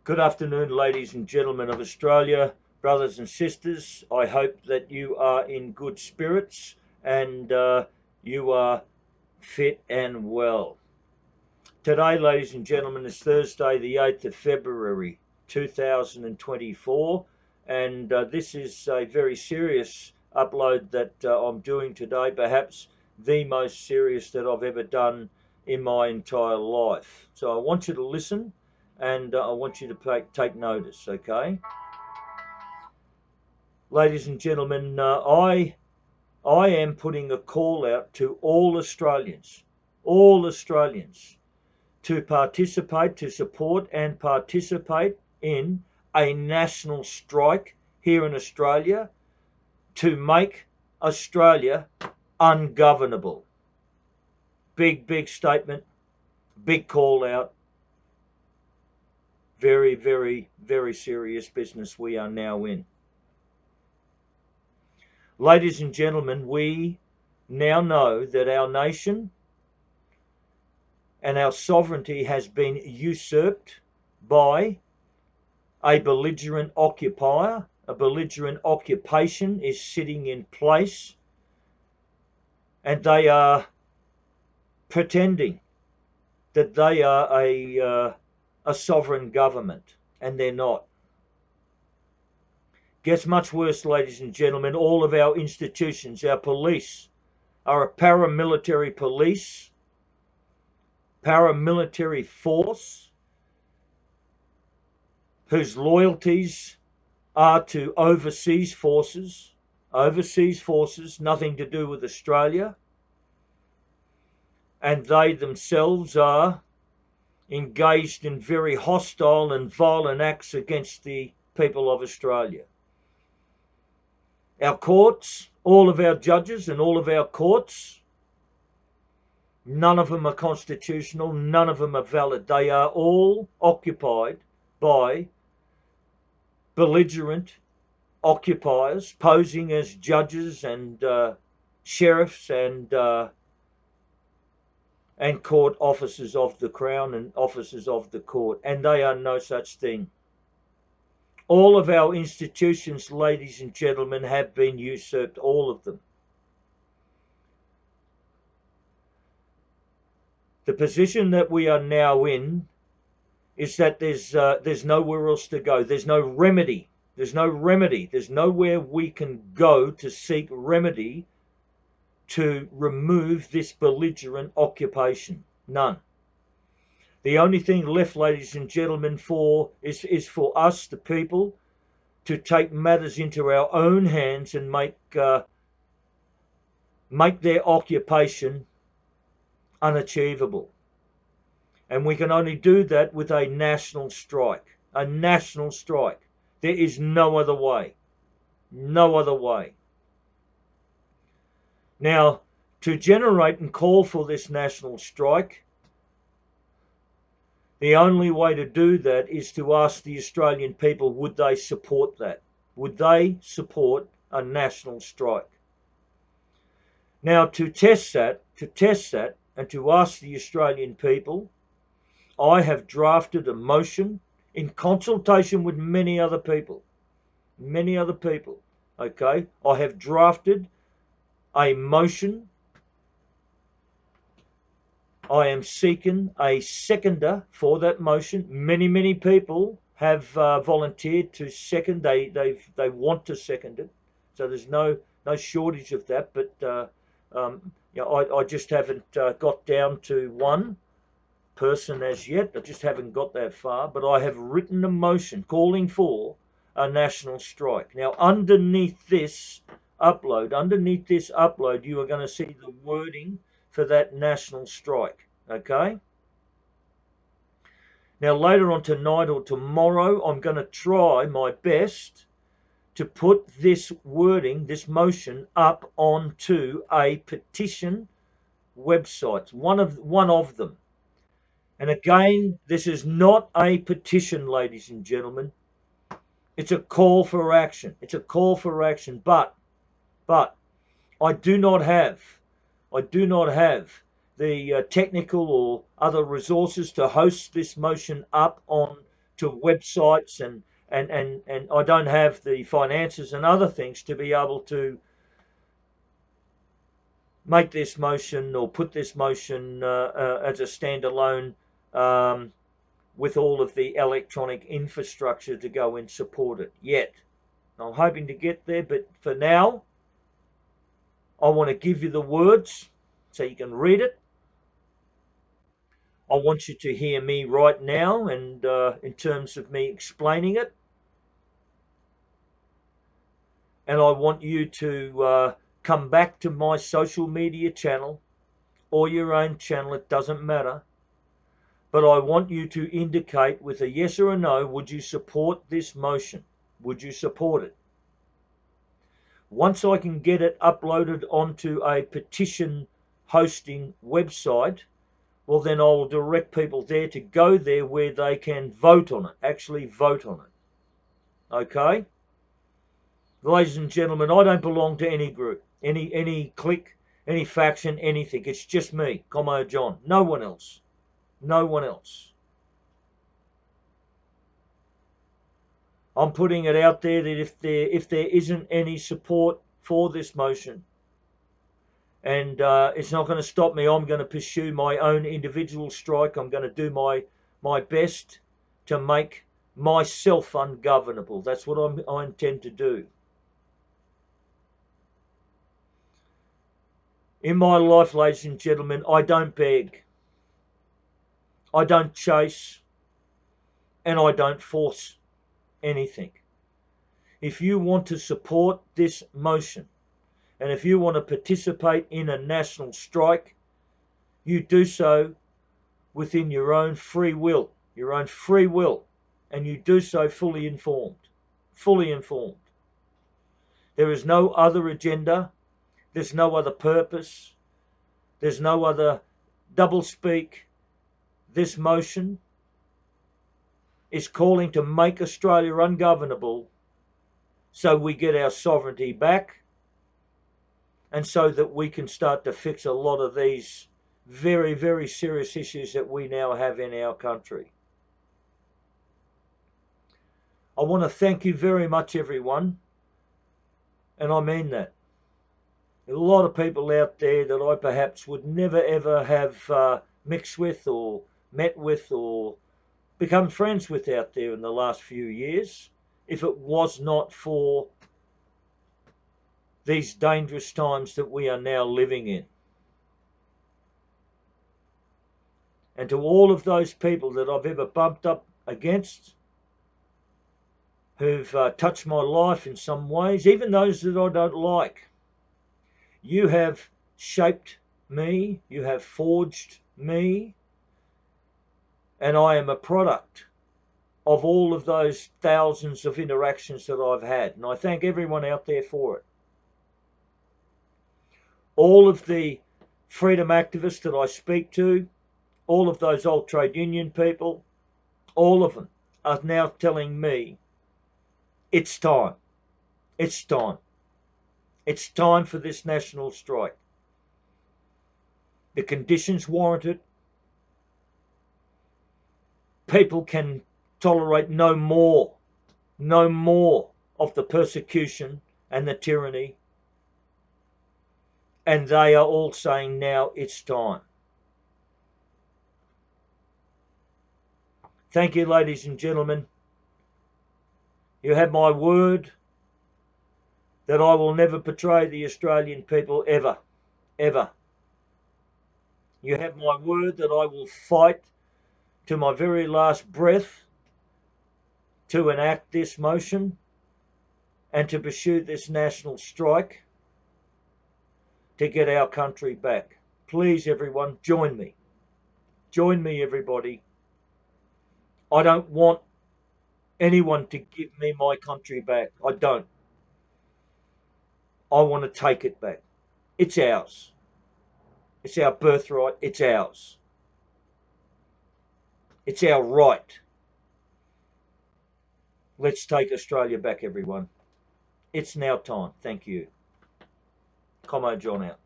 Good afternoon, ladies and gentlemen of Australia, brothers and sisters. I hope that you are in good spirits and you are fit and well. Today, ladies and gentlemen, is Thursday, the 8th of February 2024, and this is a very serious upload that I'm doing today, perhaps the most serious that I've ever done in my entire life. So I want you to listen. And I want you to take notice, okay? Ladies and gentlemen, I am putting a call out to all Australians, to participate, to support and participate in a national strike here in Australia to make Australia ungovernable. Big statement, big call out. Very, very serious business we are now in. Ladies and gentlemen, we now know that our nation and our sovereignty has been usurped by a belligerent occupier. A belligerent occupation is sitting in place, and they are pretending that they are a sovereign government, and they're not. Gets much worse, ladies and gentlemen. All of our institutions, our police, are a paramilitary police, paramilitary force, whose loyalties are to overseas forces, nothing to do with Australia, and they themselves are engaged in very hostile and violent acts against the people of Australia. Our courts, all of our judges and all of our courts, none of them are constitutional, none of them are valid. They are all occupied by belligerent occupiers posing as judges and sheriffs and court officers of the Crown and officers of the court, and they are no such thing. All of our institutions, ladies and gentlemen, have been usurped, all of them. The position that we are now in is that there's nowhere else to go. There's no remedy. There's nowhere we can go to seek remedy to remove this belligerent occupation. None. The only thing left, ladies and gentlemen, is for us, the people, to take matters into our own hands and make their occupation unachievable. And we can only do that with a national strike. A national strike. There is no other way. No other way. Now, to generate and call for this national strike, the only way to do that is to ask the Australian people, would they support that? Would they support a national strike? Now, to test that, and to ask the Australian people, I have drafted a motion in consultation with many other people, okay? I have drafted a motion. I am seeking a seconder for that motion. Many people have volunteered to second. They want to second it, so there's no shortage of that. But I just haven't got down to one person as yet. I just haven't got that far. But I have written a motion calling for a national strike. Now, underneath this upload, you are going to see the wording for that national strike, okay? Now, later on tonight or tomorrow, I'm going to try my best to put this wording, this motion, up onto a petition website, one of them. And again, this is not a petition, ladies and gentlemen. It's a call for action. But I do not have the technical or other resources to host this motion up on to websites, and I don't have the finances and other things to be able to make this motion or put this motion as a standalone with all of the electronic infrastructure to go and support it yet. I'm hoping to get there, but for now, I want to give you the words so you can read it. I want you to hear me right now, and in terms of me explaining it. And I want you to come back to my social media channel or your own channel, it doesn't matter. But I want you to indicate with a yes or a no, would you support this motion? Would you support it? Once I can get it uploaded onto a petition hosting website, well, then I'll direct people there to go there where they can vote on it, actually vote on it. Okay? Ladies and gentlemen, I don't belong to any group, any clique, any faction, anything. It's just me, Como John. No one else. No one else. I'm putting it out there that if there isn't any support for this motion, and it's not going to stop me, I'm going to pursue my own individual strike. I'm going to do my best to make myself ungovernable. That's what I intend to do. In my life, ladies and gentlemen, I don't beg, I don't chase, and I don't force anything. If you want to support this motion, and if you want to participate in a national strike, you do so within your own free will, and you do so fully informed. There is no other agenda, there's no other purpose, there's no other doublespeak. This motion is calling to make Australia ungovernable so we get our sovereignty back, and so that we can start to fix a lot of these very, very serious issues that we now have in our country. I want to thank you very much, everyone, and I mean that. There's a lot of people out there that I perhaps would never ever have mixed with or met with or become friends with out there in the last few years if it was not for these dangerous times that we are now living in. And to all of those people that I've ever bumped up against, who've touched my life in some ways, even those that I don't like, you have shaped me, you have forged me, and I am a product of all of those thousands of interactions that I've had. And I thank everyone out there for it. All of the freedom activists that I speak to, all of those old trade union people, all of them are now telling me, it's time. It's time. It's time for this national strike. The conditions warrant it. People can tolerate no more of the persecution and the tyranny. And they are all saying now it's time. Thank you, ladies and gentlemen. You have my word that I will never betray the Australian people ever, ever. You have my word that I will fight to my very last breath to enact this motion and to pursue this national strike to get our country back. Please, everyone, join me. Join me, everybody. I don't want anyone to give me my country back. I don't. I want to take it back. It's ours. It's our birthright. It's ours. It's our right. Let's take Australia back, everyone. It's now time. Thank you. Como John out.